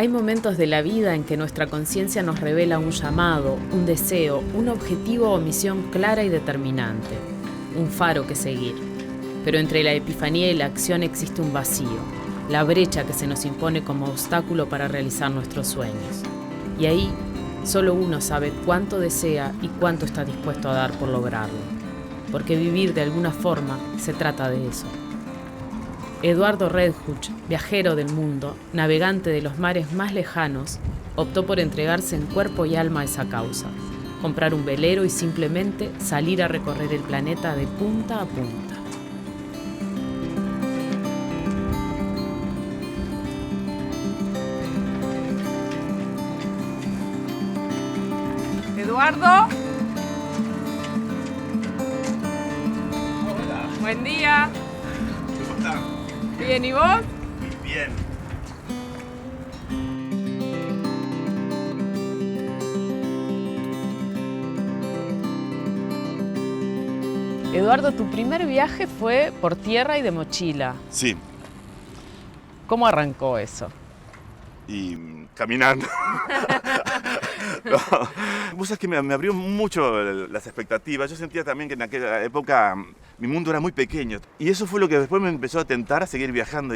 Hay momentos de la vida en que nuestra conciencia nos revela un llamado, un deseo, un objetivo o misión clara y determinante, un faro que seguir. Pero entre la epifanía y la acción existe un vacío, la brecha que se nos impone como obstáculo para realizar nuestros sueños. Y ahí, solo uno sabe cuánto desea y cuánto está dispuesto a dar por lograrlo. Porque vivir de alguna forma se trata de eso. Eduardo Redhuch, viajero del mundo, navegante de los mares más lejanos, optó por entregarse en cuerpo y alma a esa causa, comprar un velero y simplemente salir a recorrer el planeta de punta a punta. Eduardo. Hola. Buen día. ¿Cómo está? Bien, ¿y vos? Bien. Eduardo, tu primer viaje fue por tierra y de mochila. Sí, ¿Cómo arrancó eso? y caminando. No, vos sabés que me abrió mucho las expectativas. Yo sentía también que en aquella época mi mundo era muy pequeño. Y eso fue lo que después me empezó a tentar a seguir viajando,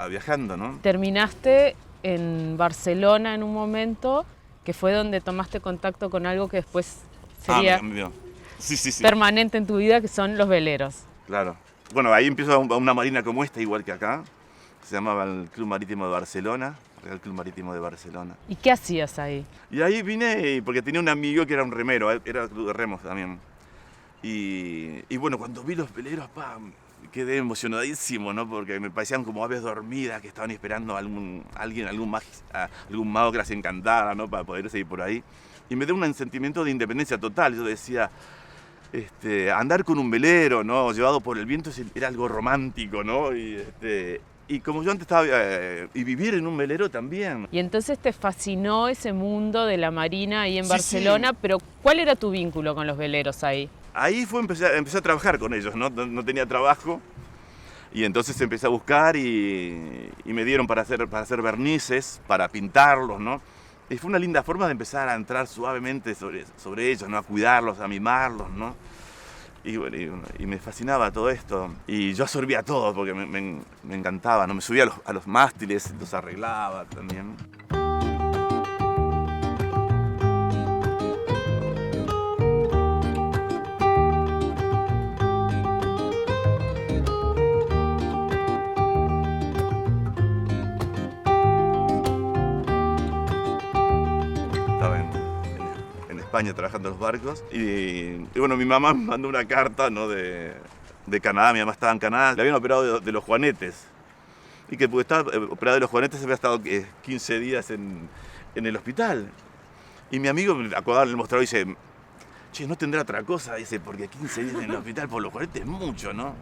viajando, ¿no? Terminaste en Barcelona en un momento, que fue donde tomaste contacto con algo que después sería me cambió. Sí. permanente en tu vida, que son los veleros. Claro. Bueno, ahí empiezo una marina como esta, igual que acá. Se llamaba el Club Marítimo de Barcelona, Real Club Marítimo de Barcelona. ¿Y qué hacías ahí? Y ahí vine porque tenía un amigo que era un remero, era club de remos también. Y bueno, cuando vi los veleros, quedé emocionadísimo, ¿no? Porque me parecían como aves dormidas que estaban esperando a algún mago que las encantara, ¿no? Para poder seguir por ahí. Y me dio un sentimiento de independencia total. Yo decía, andar con un velero, ¿no? Llevado por el viento era algo romántico, ¿no? Y como yo antes estaba, y vivir en un velero también. Y entonces te fascinó ese mundo de la marina ahí en Sí, Barcelona, sí. pero ¿cuál era tu vínculo con los veleros ahí? Ahí empecé a trabajar con ellos, ¿no? No tenía trabajo. Y entonces empecé a buscar y me dieron para hacer vernices, para pintarlos, ¿no? Y fue una linda forma de empezar a entrar suavemente sobre ellos, ¿no? A cuidarlos, a mimarlos, ¿no? Y bueno, y me fascinaba todo esto. Y yo absorbía todo porque me encantaba, ¿no? Me subía a los mástiles, los arreglaba también. Estaba en España trabajando en los barcos y bueno, mi mamá me mandó una carta, ¿no? de Canadá. Mi mamá estaba en Canadá, le habían operado de los juanetes y que porque estaba operado de los juanetes había estado 15 días en el hospital. Y mi amigo me acordaba en el mostrador y dice, che, ¿no tendrá otra cosa? Dice, porque 15 días en el hospital por los juanetes es mucho, ¿no?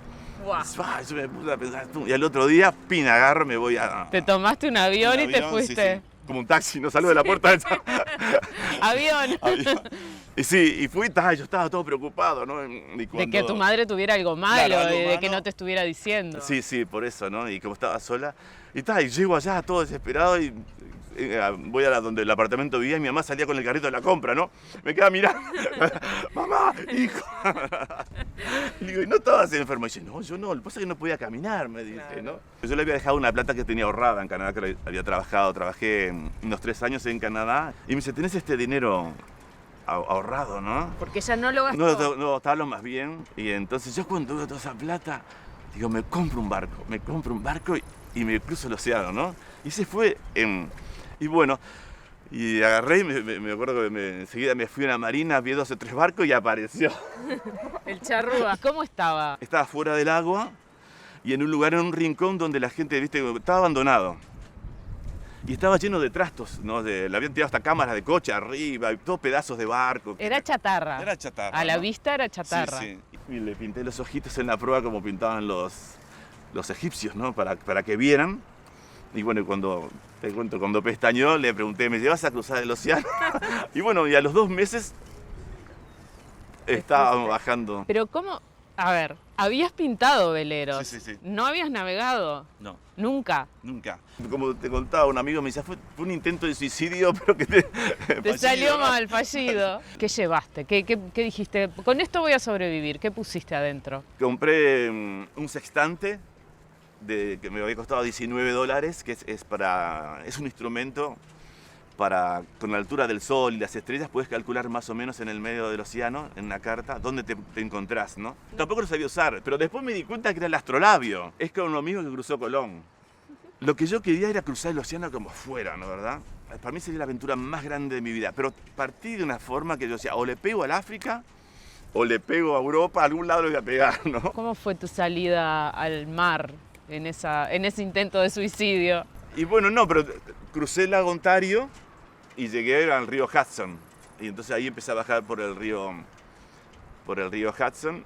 Guau. Yo me puse a pensar, y al otro día, agarro, me voy a... Te tomaste un avión y te avión, fuiste. sí. Como un taxi, no salgo de la puerta. Avión. Y sí, y fui, yo estaba todo preocupado, ¿no? De que tu madre tuviera algo malo, Claro, algo y de malo. que no te estuviera diciendo. Sí, por eso, ¿no? Y como estaba sola. Y llego allá todo desesperado y voy a donde el apartamento vivía y mi mamá salía con el carrito de la compra, ¿no? Me queda mirando. Mamá, hijo. Y digo, ¿y no estabas enfermo? Y dice, no, yo no, lo que pasa es que no podía caminar, me dije, Claro. ¿no? Yo le había dejado una plata que tenía ahorrada en Canadá, que había trabajé unos 3 años en Canadá. Y me dice, ¿tenés este dinero ahorrado, no? Porque ella no lo gastó. No, estaba lo más bien. Y entonces yo cuando veo toda esa plata, digo, me compro un barco y me cruzo el océano, ¿no? Y ese fue y bueno, y agarré y me acuerdo que enseguida me fui a una marina, vi 2 o 3 barcos y apareció. El charrúa. ¿Cómo estaba? Estaba fuera del agua y en un lugar, en un rincón donde la gente, viste, estaba abandonado. Y estaba lleno de trastos, ¿no? Le habían tirado hasta cámaras de coche arriba, y todos pedazos de barco. Era chatarra. Era chatarra. A la ¿no? vista era chatarra. Sí. Y le pinté los ojitos en la prueba como pintaban los egipcios, ¿no? Para que vieran. Y bueno, cuando pestañeó, le pregunté, ¿me llevas a cruzar el océano? Y bueno, y a los 2 meses estábamos bajando. Pero ¿cómo? A ver, habías pintado veleros. Sí. ¿No habías navegado? No. ¿Nunca? Nunca. Como te contaba, un amigo me decía, fue un intento de suicidio, pero que te... Te salió mal, fallido. ¿Qué llevaste? ¿Qué dijiste? Con esto voy a sobrevivir. ¿Qué pusiste adentro? Compré un sextante que me había costado $19, que es un instrumento para, con la altura del sol y las estrellas, puedes calcular más o menos en el medio del océano, en una carta, dónde te encontrás, ¿no? Tampoco lo sabía usar, pero después me di cuenta que era el astrolabio. Es como lo mismo que cruzó Colón. Lo que yo quería era cruzar el océano como fuera, ¿no? ¿Verdad? Para mí sería la aventura más grande de mi vida, pero partí de una forma que yo decía, o le pego al África, o le pego a Europa, a algún lado le voy a pegar, ¿no? ¿Cómo fue tu salida al mar en ese intento de suicidio? Y bueno, no, pero crucé el lago Ontario y llegué al río Hudson. Y entonces ahí empecé a bajar por el río Hudson.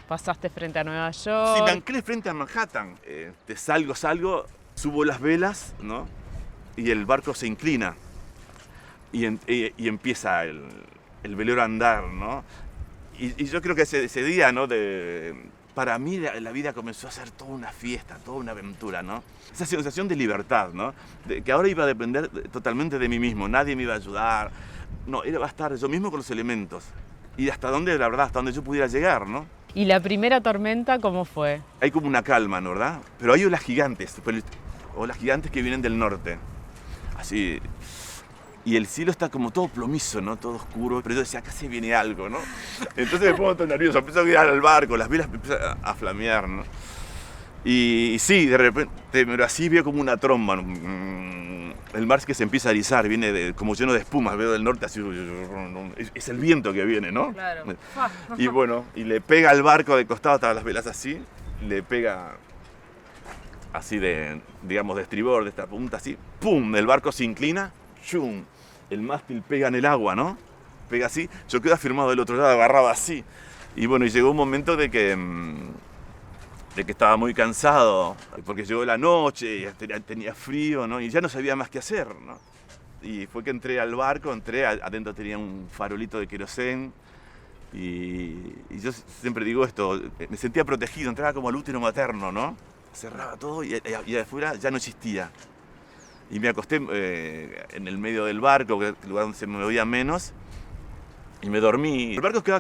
Pasaste frente a Nueva York. Sí, me anclé frente a Manhattan. Salgo, subo las velas, ¿no? Y el barco se inclina. Y empieza el velero a andar, ¿no? Y yo creo que ese día, ¿no? Para mí la vida comenzó a ser toda una fiesta, toda una aventura, ¿no? Esa sensación de libertad, ¿no? Que ahora iba a depender totalmente de mí mismo, nadie me iba a ayudar. No, iba a estar yo mismo con los elementos. Y hasta donde, la verdad, hasta donde yo pudiera llegar, ¿no? ¿Y la primera tormenta cómo fue? Hay como una calma, ¿no? ¿Verdad? Pero hay olas gigantes que vienen del norte. Así. Y el cielo está como todo plomizo, ¿no? Todo oscuro. Pero yo decía, acá se viene algo, ¿no? Entonces me pongo todo nervioso. Empiezo a mirar al barco, las velas empiezan a flamear, ¿no? Y sí, de repente, pero así veo como una tromba, ¿no? El mar que se empieza a erizar, viene como lleno de espumas. Veo del norte así. Es el viento que viene, ¿no? Claro. Y bueno, y le pega al barco de costado, estaban las velas así. Le pega así digamos, de estribor, de esta punta así. ¡Pum! El barco se inclina. ¡Chum! El mástil pega en el agua, ¿no? Pega así, yo quedé afirmado del otro lado, agarraba así. Y bueno, y llegó un momento de que estaba muy cansado, porque llegó la noche, y tenía frío, ¿no? Y ya no sabía más qué hacer, ¿no? Y fue que entré al barco, adentro tenía un farolito de querosén. Y yo siempre digo esto, me sentía protegido, entraba como al útero materno, ¿no? Cerraba todo y afuera ya no existía. Y me acosté en el medio del barco, que es el lugar donde se me movía menos, y me dormí. El barco queda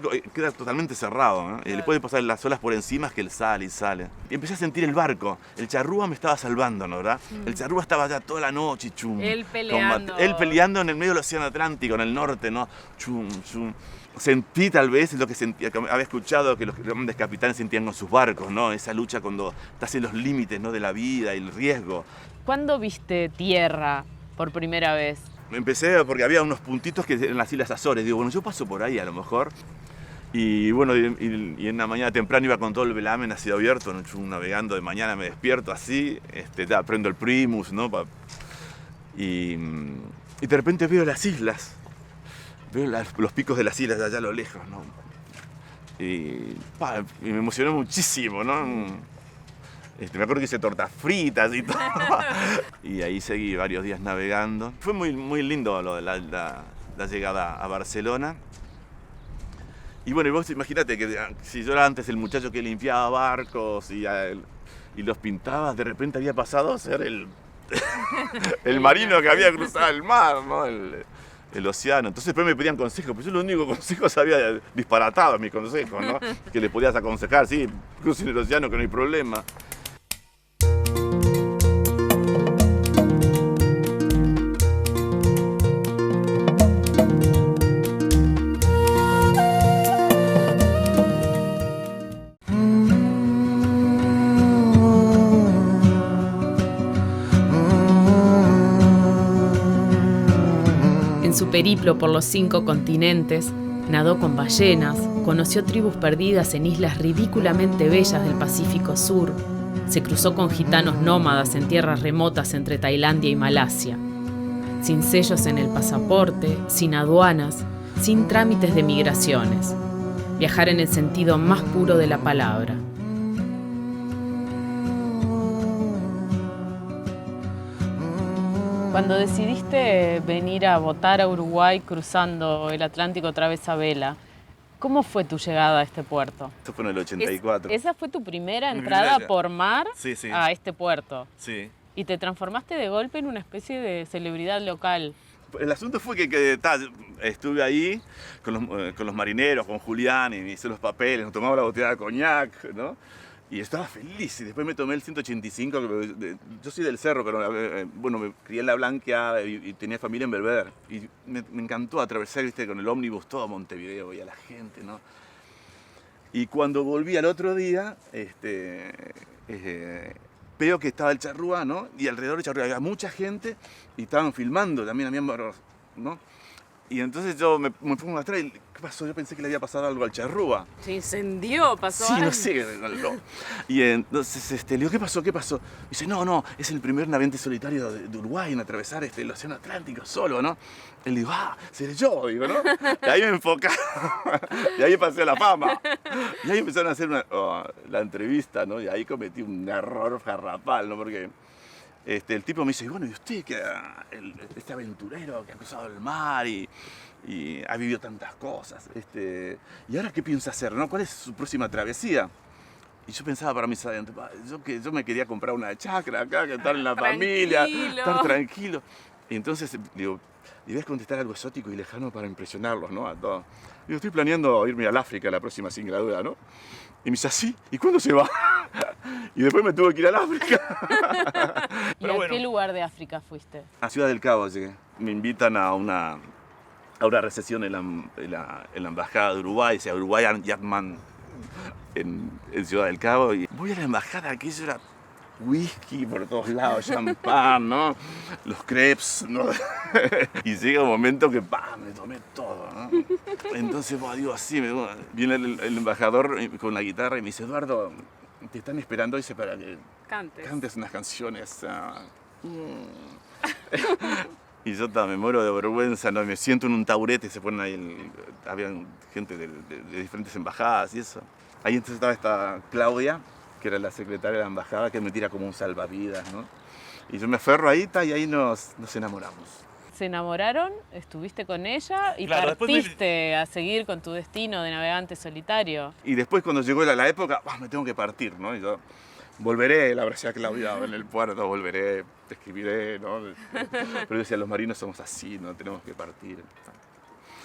totalmente cerrado, ¿no? Claro. Le pueden pasar las olas por encima, que él sale y sale. Y empecé a sentir el barco. El charrúa me estaba salvando, ¿no? ¿Verdad? El charrúa estaba allá toda la noche, chum. Él peleando. Él peleando en el medio del océano Atlántico, en el norte, ¿no? Chum, chum. Sentí tal vez lo que sentía, que había escuchado que los grandes capitanes sentían con sus barcos, ¿no? Esa lucha cuando estás en los límites, ¿no? De la vida y el riesgo. ¿Cuándo viste tierra por primera vez? Empecé porque había unos puntitos que eran las Islas Azores. Digo, bueno, yo paso por ahí a lo mejor. Y bueno, y en la mañana temprano iba con todo el velamen así abierto, ¿no? Navegando de mañana, me despierto así, prendo el Primus, ¿no? Y de repente veo las islas. Veo los picos de las islas de allá a lo lejos, ¿no? Y me emocionó muchísimo, ¿no? Me acuerdo que hice tortas fritas y todo. Y ahí seguí varios días navegando. Fue muy, muy lindo lo de la llegada a Barcelona. Y bueno, y vos imaginate que si yo era antes el muchacho que limpiaba barcos y los pintaba, de repente había pasado a ser el marino que había cruzado el mar, ¿no? El océano. Entonces después me pedían consejos, pues yo los únicos consejos había disparatado mis consejos, ¿no? Que le podías aconsejar, sí, crucen el océano que no hay problema. En su periplo por los 5 continentes, nadó con ballenas, conoció tribus perdidas en islas ridículamente bellas del Pacífico Sur, se cruzó con gitanos nómadas en tierras remotas entre Tailandia y Malasia. Sin sellos en el pasaporte, sin aduanas, sin trámites de migraciones. Viajar en el sentido más puro de la palabra. Cuando decidiste venir a votar a Uruguay cruzando el Atlántico otra vez a vela, ¿cómo fue tu llegada a este puerto? Esto fue en el 84. ¿Esa fue tu primera entrada por mar sí. a este puerto? Sí. Y te transformaste de golpe en una especie de celebridad local. El asunto fue que estuve ahí con los marineros, con Julián, y me hice los papeles, nos tomamos la botella de coñac, ¿no? Y estaba feliz, y después me tomé el 185, yo soy del Cerro, pero bueno, me crié en La Blanqueada y tenía familia en Belvedere. Y me encantó atravesar, viste, con el ómnibus todo Montevideo y a la gente, ¿no? Y cuando volví al otro día, veo que estaba el charrúa, ¿no? Y alrededor del charrúa había mucha gente y estaban filmando también, ¿no? Y entonces yo me pongo atrás y ¿qué pasó? Yo pensé que le había pasado algo al charrúa. Se incendió, pasó Sí, algo. no sé. Y entonces le digo, ¿qué pasó? ¿Qué pasó? Y dice, no, es el primer navegante solitario de Uruguay en atravesar el Océano Atlántico solo, ¿no? Él digo, seré yo, digo, ¿no? Y ahí me enfoca. Y ahí pasé a la fama. Y ahí empezaron a hacer la entrevista, ¿no? Y ahí cometí un error garrafal, ¿no? Porque el tipo me dice, y bueno, ¿y usted que este aventurero que ha cruzado el mar y ha vivido tantas cosas? ¿Y ahora qué piensa hacer, no? ¿Cuál es su próxima travesía? Y yo pensaba para mis adentros, yo me quería comprar una chacra acá, que estar en la familia, estar tranquilo. Y entonces digo, debes contestar algo exótico y lejano para impresionarlos, ¿no? A todos. Digo, estoy planeando irme al África la próxima sin duda, ¿no? Y me dice, ¿así? ¿Y cuándo se va? Y después me tuve que ir al África. ¿Y a qué lugar de África fuiste? A Ciudad del Cabo llegué. Me invitan a una recepción en la embajada de Uruguay, o sea, Uruguayan Yatman en Ciudad del Cabo. Y voy a la embajada, aquello era whisky por todos lados, champán, ¿no? Los crepes, ¿no? Y llega un momento que me tomé todo, ¿no? Entonces, digo así, viene el embajador con la guitarra y me dice, Eduardo, te están esperando, dice, para que cantes unas canciones. Y yo me muero de vergüenza, ¿no? Me siento en un taburete, se ponen ahí, había gente de diferentes embajadas y eso. Ahí entonces estaba esta Claudia, que era la secretaria de la embajada, que me tira como un salvavidas, ¿no? Y yo me aferro ahí y ahí nos enamoramos. ¿Se enamoraron? ¿Estuviste con ella? Y claro, partiste a seguir con tu destino de navegante solitario. Y después cuando llegó la época, me tengo que partir, ¿no? Y yo volveré, la abracé a Claudia en el puerto, volveré, te escribiré, ¿no? Pero yo decía, los marinos somos así, ¿no? Tenemos que partir.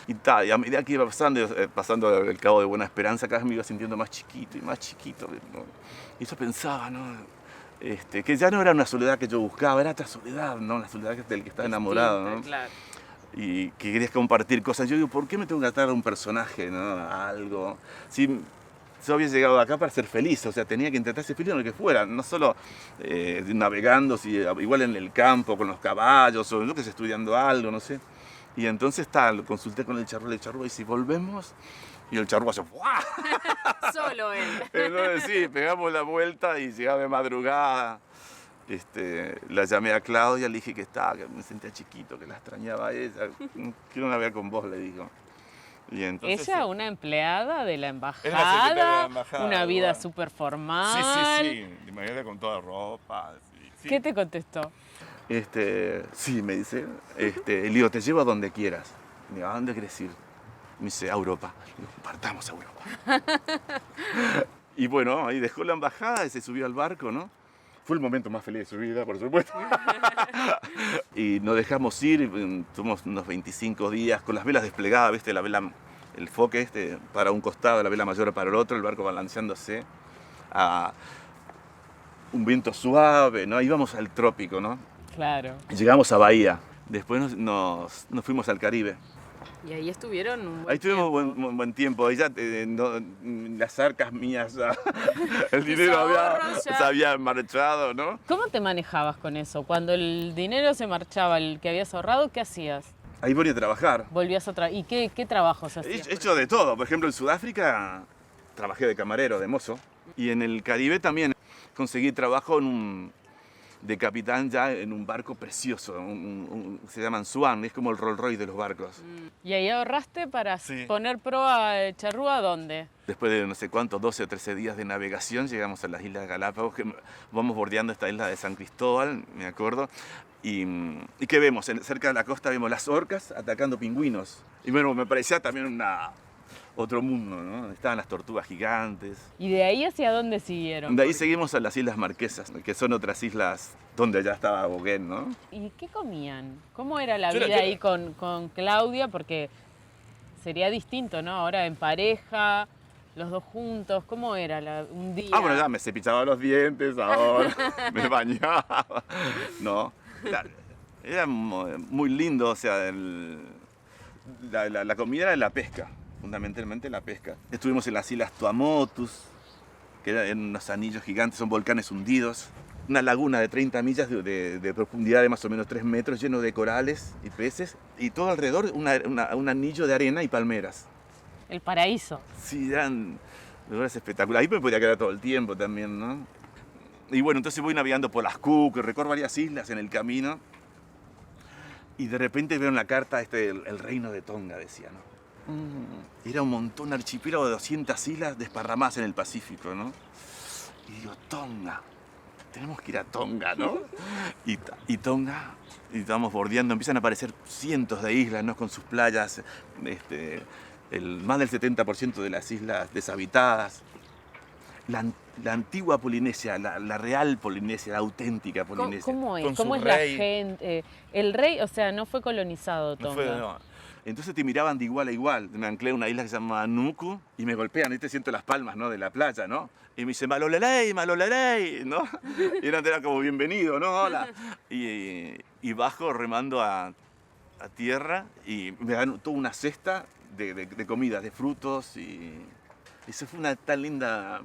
Y a medida que iba pasando el Cabo de Buena Esperanza, cada vez me iba sintiendo más chiquito, ¿no? Y yo pensaba, ¿no? Que ya no era una soledad que yo buscaba, era otra soledad, ¿no? Una soledad del que estaba enamorado, ¿no? Claro. Y que querías compartir cosas. Yo digo, ¿por qué me tengo que atar a un personaje, ¿no? A algo? Si yo había llegado acá para ser feliz, o sea, tenía que intentar ser feliz en lo que fuera, no solo navegando, igual en el campo, con los caballos, o yo que sé, estudiando algo, no sé. Y entonces lo consulté con el charrúa y si volvemos, y el charrúa se ¡buah! Solo él. Entonces sí, pegamos la vuelta y llegaba de madrugada. La llamé a Claudia, le dije que me sentía chiquito, que la extrañaba a ella. Quiero navegar con vos, le digo. Y entonces, ella, una empleada de la embajada, era la secretaria de la embajada, una vida igual. súper formal. Sí. Imagínate con toda ropa. Sí. ¿Qué te contestó? Sí, me dice, le digo, te llevo a donde quieras. Me digo, ¿a dónde quieres ir? Me dice, a Europa. Le digo, partamos a Europa. Y bueno, ahí dejó la embajada y se subió al barco, ¿no? Fue el momento más feliz de su vida, por supuesto. Y nos dejamos ir, tuvimos unos 25 días con las velas desplegadas, ¿viste? La vela, el foque para un costado, la vela mayor para el otro, el barco balanceándose a un viento suave, ¿no? Íbamos al trópico, ¿no? Claro. Llegamos a Bahía, después nos fuimos al Caribe. Y ahí estuvieron un buen Ahí tuvimos tiempo. buen tiempo, ahí ya las arcas mías, ya, el dinero ahorros ya. se había marchado, ¿no? ¿Cómo te manejabas con eso? Cuando el dinero se marchaba, el que habías ahorrado, ¿qué hacías? Ahí volví a trabajar. ¿Volvías a ¿Y qué trabajos hacías? He hecho de todo, por ejemplo en Sudáfrica trabajé de camarero, de mozo, y en el Caribe también conseguí trabajo de capitán ya en un barco precioso, se llaman Swan, es como el Rolls Royce de los barcos. ¿Y ahí ahorraste para Sí. poner proa de charrúa dónde? Después de no sé cuántos, 12 o 13 días de navegación, llegamos a las Islas Galápagos, que vamos bordeando esta isla de San Cristóbal, me acuerdo, y ¿qué vemos? Cerca de la costa vemos las orcas atacando pingüinos. Y bueno, me parecía también otro mundo, ¿no? Estaban las tortugas gigantes. ¿Y de ahí hacia dónde siguieron? De ahí seguimos a las Islas Marquesas, que son otras islas donde ya estaba Gauguin, ¿no? ¿Y qué comían? ¿Cómo era la Yo era- vida yo- ahí con Claudia? Porque sería distinto, ¿no? Ahora en pareja, los dos juntos, ¿cómo era un día? Ah, bueno, ya me cepillaba los dientes, ahora me bañaba. No, era muy lindo, o sea, la comida era la pesca, fundamentalmente la pesca. Estuvimos en las islas Tuamotus, que eran unos anillos gigantes, son volcanes hundidos. Una laguna de 30 millas de profundidad de más o menos 3 metros, lleno de corales y peces, y todo alrededor un anillo de arena y palmeras. El paraíso. Sí, eran lugares espectaculares. Ahí me podía quedar todo el tiempo también, ¿no? Y bueno, entonces voy navegando por las Cook, recorro varias islas en el camino, y de repente veo en la carta el reino de Tonga, decía, ¿no? Era un montón, un archipiélago de 200 islas desparramadas en el Pacífico, ¿no? Y digo, Tonga, tenemos que ir a Tonga, ¿no? Y Tonga, y estamos bordeando, empiezan a aparecer cientos de islas, ¿no? Con sus playas, más del 70% de las islas deshabitadas. La antigua Polinesia, la real Polinesia, la auténtica Polinesia. ¿Cómo es? con su ¿Cómo es la rey. gente? El rey, o sea, no fue colonizado No Tonga. fue, no. Entonces te miraban de igual a igual. Me anclé en una isla que se llama Nuku y me golpean, y te siento las palmas, ¿no? De la playa, ¿no? Y me dicen, Malolerey, Malolerey, ¿no? Y era como bienvenido, ¿no? Hola. Y bajo remando a tierra y me dan toda una cesta de comida, de frutos, y eso fue una tan linda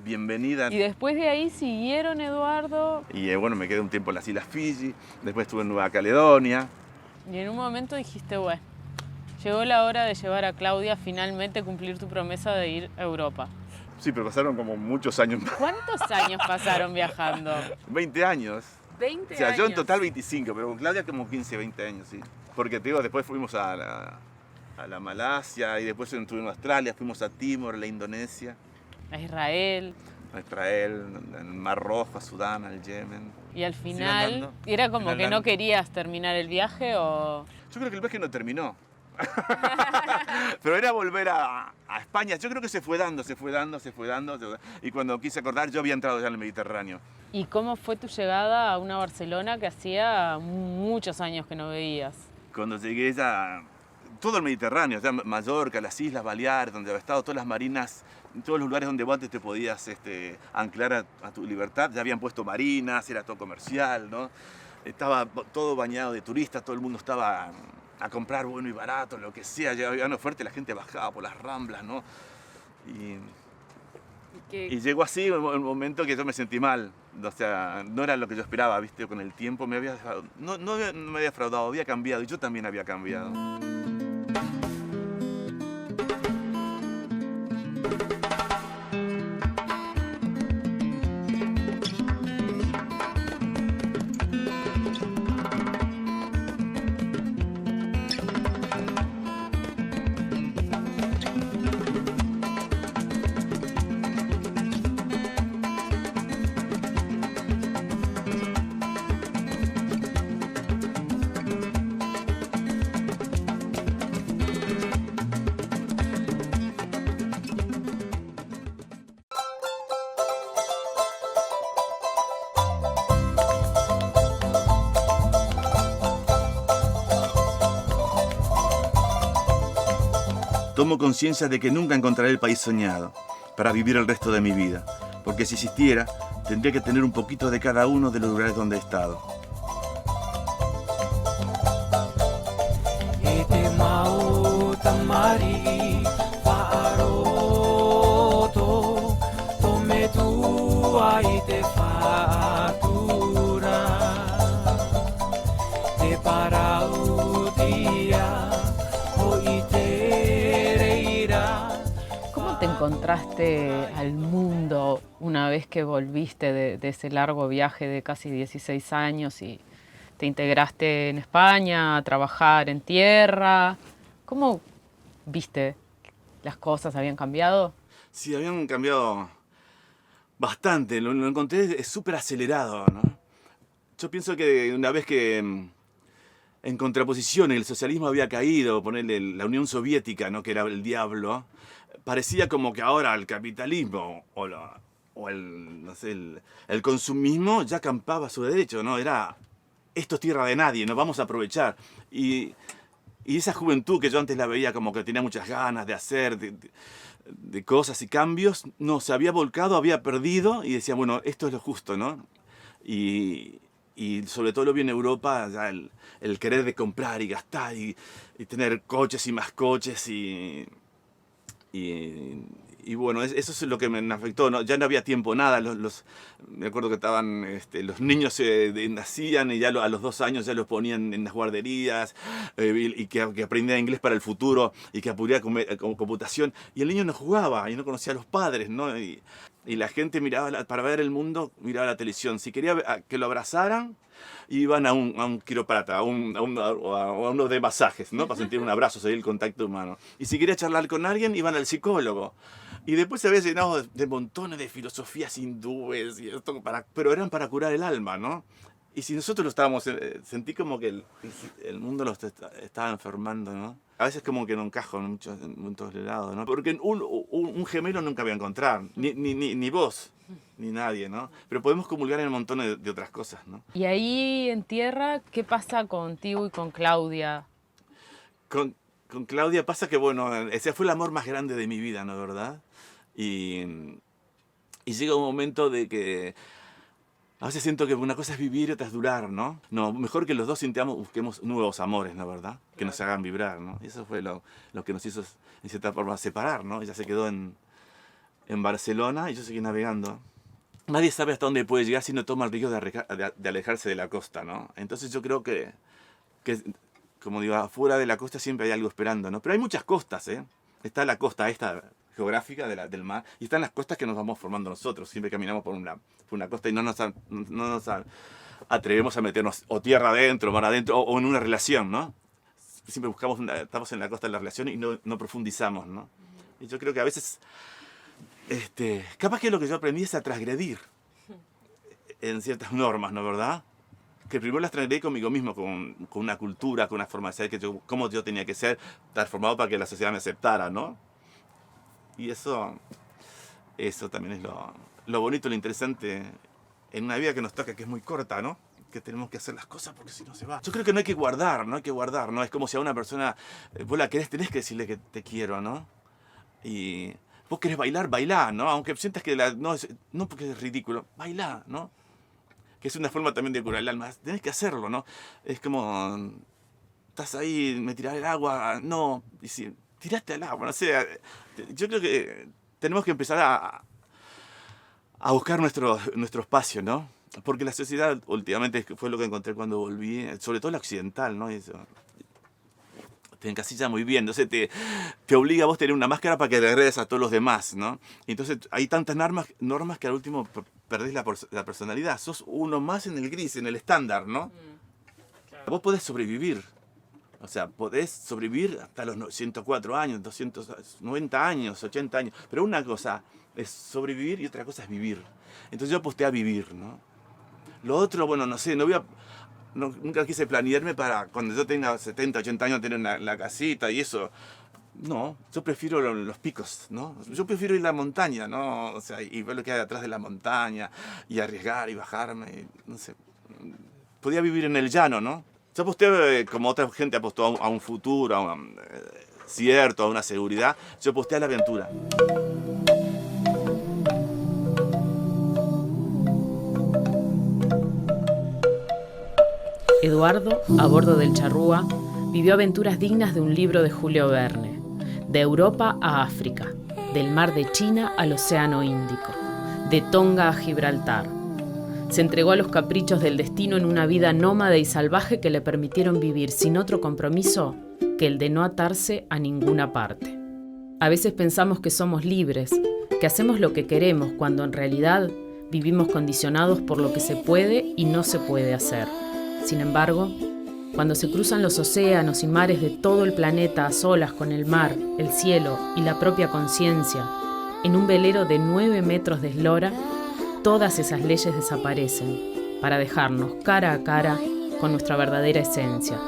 bienvenida. Y después de ahí siguieron, Eduardo, Y bueno, me quedé un tiempo en las Islas Fiji, después estuve en Nueva Caledonia. y en un momento dijiste, bueno, llegó la hora de llevar a Claudia finalmente a cumplir tu promesa de ir a Europa. Sí, pero pasaron como muchos años más. ¿Cuántos años pasaron viajando? 20 años. 20 O sea, yo en años. total 25, pero con Claudia como 15, 20 años, sí. Porque te digo, después fuimos a la Malasia y después estuvimos en Australia, fuimos a Timor, la Indonesia, A Israel. a Israel, al Mar Rojo, a Sudán, al Yemen. Y al final, andando, ¿era como fui que no andando. querías terminar el viaje o...? Yo creo que el viaje no terminó. Pero era volver a España. Yo creo que se fue dando. Y cuando quise acordar, yo había entrado ya en el Mediterráneo. ¿Y cómo fue tu llegada a una Barcelona que hacía muchos años que no veías? Cuando llegué ya, todo el Mediterráneo, ya Mallorca, las Islas Baleares, donde había estado, todas las marinas, todos los lugares donde vos antes te podías anclar a tu libertad, ya habían puesto marinas, era todo comercial, ¿no? Estaba todo bañado de turistas, todo el mundo estaba a comprar bueno y barato, lo que sea, llegaba una oferta y la gente bajaba por las ramblas, ¿no? Y llegó así un momento que yo me sentí mal, o sea, no era lo que yo esperaba, ¿viste? Con el tiempo me había no me había defraudado, había cambiado y yo también había cambiado. Tomo conciencia de que nunca encontraré el país soñado para vivir el resto de mi vida, porque si existiera, tendría que tener un poquito de cada uno de los lugares donde he estado. ¿Cómo te encontraste al mundo una vez que volviste de ese largo viaje de casi 16 años y te integraste en España a trabajar en tierra? ¿Cómo viste? ¿Las cosas habían cambiado? Sí, habían cambiado bastante, lo encontré súper acelerado, ¿no? Yo pienso que una vez que en contraposición, el socialismo había caído, ponerle la Unión Soviética, ¿no? Que era el diablo, parecía como que ahora el capitalismo o el, no sé, el consumismo ya campaba a su derecho, ¿no? Era, esto es tierra de nadie, nos vamos a aprovechar. Y esa juventud que yo antes la veía como que tenía muchas ganas de hacer, de cosas y cambios, no, se había volcado, había perdido y decía, bueno, esto es lo justo, ¿no? Y sobre todo lo vi en Europa, ya el querer de comprar y gastar y tener coches y más coches y bueno, eso es lo que me afectó, ¿no? Ya no había tiempo, nada. Me acuerdo que estaban, los niños nacían y ya a los 2 años ya los ponían en las guarderías y que aprendía inglés para el futuro y que aprendía computación. Y el niño no jugaba y no conocía a los padres, ¿no? Y la gente miraba, para ver el mundo, miraba la televisión. Si quería que lo abrazaran, iban a un quiróprata, a uno de masajes, ¿no? Para sentir un abrazo, seguir el contacto humano. Y si quería charlar con alguien, iban al psicólogo. Y después se había llenado de montones de filosofías hindúes, y esto pero eran para curar el alma, ¿no? Y si nosotros lo estábamos, sentí como que el mundo los estaba enfermando, ¿no? A veces como que no encajo en muchos lados, ¿no? Porque un gemelo nunca voy a encontrar, ni vos, ni nadie, ¿no? Pero podemos comulgar en un montón de otras cosas, ¿no? Y ahí en tierra, ¿qué pasa contigo y con Claudia? Con Claudia pasa que, bueno, ese fue el amor más grande de mi vida, ¿no? ¿Verdad? Y llega un momento de que a veces siento que una cosa es vivir y otra es durar, ¿no? No, mejor que los dos busquemos nuevos amores, ¿no? ¿Verdad? Que nos hagan vibrar, ¿no? Y eso fue lo que nos hizo, en cierta forma, separar, ¿no? Ella se quedó en Barcelona y yo seguí navegando. Nadie sabe hasta dónde puede llegar si no toma el riesgo de alejarse de la costa, ¿no? Entonces yo creo que, como digo, afuera de la costa siempre hay algo esperando, ¿no? Pero hay muchas costas, ¿eh? Está la costa esta geográfica del mar y están las costas que nos vamos formando nosotros. Siempre caminamos por una costa y no nos atrevemos a meternos o tierra adentro, mar adentro o en una relación, ¿no? Siempre estamos en la costa de la relación y no profundizamos, ¿no? Y yo creo que a veces, capaz que lo que yo aprendí es a transgredir en ciertas normas, ¿no? ¿Verdad? Que primero las transgredí conmigo mismo, con una cultura, con una forma de ser, cómo yo tenía que ser, estar formado para que la sociedad me aceptara, ¿no? Y eso también es lo bonito, lo interesante en una vida que nos toca, que es muy corta, ¿no? Que tenemos que hacer las cosas porque si no se va. Yo creo que no hay que guardar, ¿no? Es como si a una persona, vos la querés, tenés que decirle que te quiero, ¿no? Y vos querés bailar, bailá, ¿no? Aunque sientas que no porque es ridículo, bailá, ¿no? Que es una forma también de curar el alma. Tenés que hacerlo, ¿no? Es como, estás ahí, me tiraré el agua, no, y si tiraste al agua, no sé. Yo creo que tenemos que empezar a buscar nuestro espacio, ¿no? Porque la sociedad últimamente fue lo que encontré cuando volví, sobre todo la occidental, ¿no? Eso, te encasilla muy bien, entonces te obliga a vos a tener una máscara para que le agredes a todos los demás, ¿no? Entonces hay tantas normas que al último perdés la personalidad, sos uno más en el gris, en el estándar, ¿no? Claro. Vos podés sobrevivir, o sea, podés sobrevivir hasta los 104 años, 290 años, 80 años, pero una cosa es sobrevivir y otra cosa es vivir. Entonces yo aposté a vivir, ¿no? Lo otro, bueno, no sé, nunca quise planearme para cuando yo tenga 70, 80 años tener la casita y eso. No, yo prefiero los picos, ¿no? Yo prefiero ir a la montaña, ¿no? O sea, y ver lo que hay detrás de la montaña y arriesgar y bajarme, no sé. Podía vivir en el llano, ¿no? Yo aposté, como otra gente apostó a un futuro, a un cierto, a una seguridad, yo aposté a la aventura. Eduardo, a bordo del Charrúa, vivió aventuras dignas de un libro de Julio Verne, de Europa a África, del mar de China al Océano Índico, de Tonga a Gibraltar. Se entregó a los caprichos del destino en una vida nómade y salvaje que le permitieron vivir sin otro compromiso que el de no atarse a ninguna parte. A veces pensamos que somos libres, que hacemos lo que queremos, cuando en realidad vivimos condicionados por lo que se puede y no se puede hacer. Sin embargo, cuando se cruzan los océanos y mares de todo el planeta a solas con el mar, el cielo y la propia conciencia, en un velero de 9 metros de eslora, todas esas leyes desaparecen para dejarnos cara a cara con nuestra verdadera esencia.